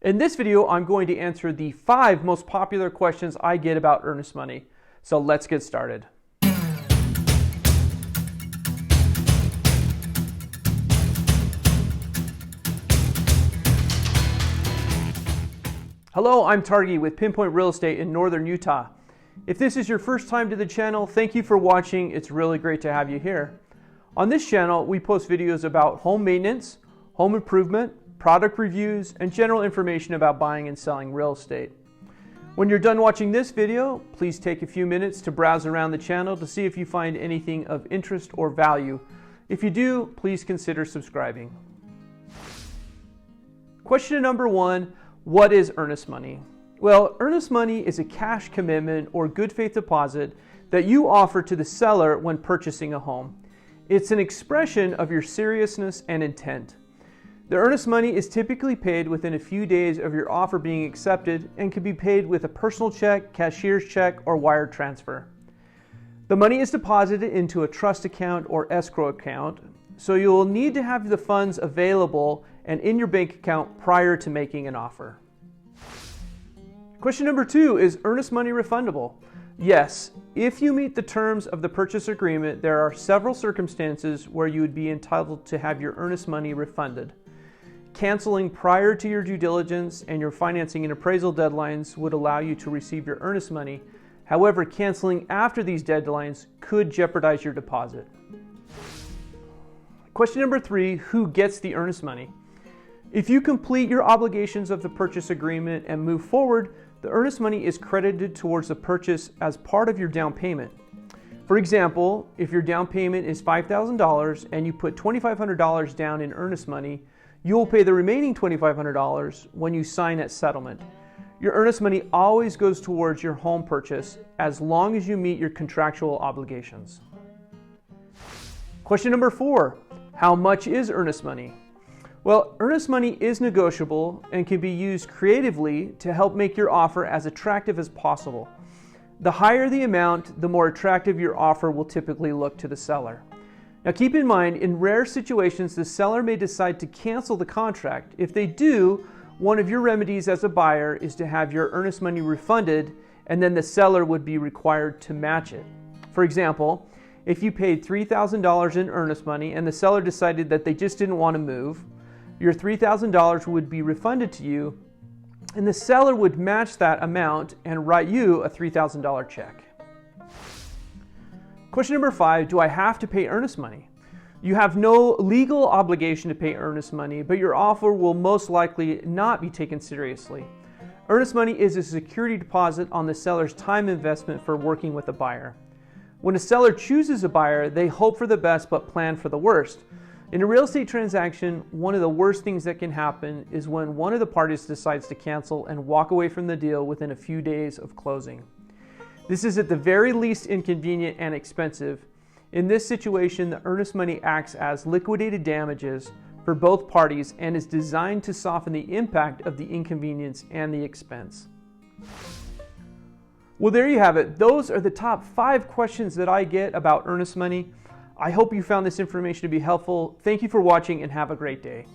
In this video, I'm going to answer the 5 most popular questions I get about earnest money. So let's get started. Hello, I'm Targhee with Pinpoint Real Estate in Northern Utah. If this is your first time to the channel, thank you for watching. It's really great to have you here. On this channel, we post videos about home maintenance, home improvement, product reviews, and general information about buying and selling real estate. When you're done watching this video, please take a few minutes to browse around the channel to see if you find anything of interest or value. If you do, please consider subscribing. Question number 1, what is earnest money? Well, earnest money is a cash commitment or good faith deposit that you offer to the seller when purchasing a home. It's an expression of your seriousness and intent. The earnest money is typically paid within a few days of your offer being accepted and can be paid with a personal check, cashier's check, or wire transfer. The money is deposited into a trust account or escrow account, so you will need to have the funds available and in your bank account prior to making an offer. Question number 2, is earnest money refundable? Yes, if you meet the terms of the purchase agreement, there are several circumstances where you would be entitled to have your earnest money refunded. Canceling prior to your due diligence and your financing and appraisal deadlines would allow you to receive your earnest money. However, canceling after these deadlines could jeopardize your deposit. Question number 3, who gets the earnest money? If you complete your obligations of the purchase agreement and move forward, the earnest money is credited towards the purchase as part of your down payment. For example, if your down payment is $5,000 and you put $2,500 down in earnest money, you will pay the remaining $2,500 when you sign at settlement. Your earnest money always goes towards your home purchase as long as you meet your contractual obligations. Question number 4, how much is earnest money? Well, earnest money is negotiable and can be used creatively to help make your offer as attractive as possible. The higher the amount, the more attractive your offer will typically look to the seller. Now keep in mind, in rare situations, the seller may decide to cancel the contract. If they do, one of your remedies as a buyer is to have your earnest money refunded, and then the seller would be required to match it. For example, if you paid $3,000 in earnest money and the seller decided that they just didn't want to move, your $3,000 would be refunded to you, and the seller would match that amount and write you a $3,000 check. Question number 5, do I have to pay earnest money? You have no legal obligation to pay earnest money, but your offer will most likely not be taken seriously. Earnest money is a security deposit on the seller's time investment for working with a buyer. When a seller chooses a buyer, they hope for the best but plan for the worst. In a real estate transaction, one of the worst things that can happen is when one of the parties decides to cancel and walk away from the deal within a few days of closing. This is at the very least inconvenient and expensive. In this situation, the earnest money acts as liquidated damages for both parties and is designed to soften the impact of the inconvenience and the expense. Well, there you have it. Those are the top 5 questions that I get about earnest money. I hope you found this information to be helpful. Thank you for watching and have a great day.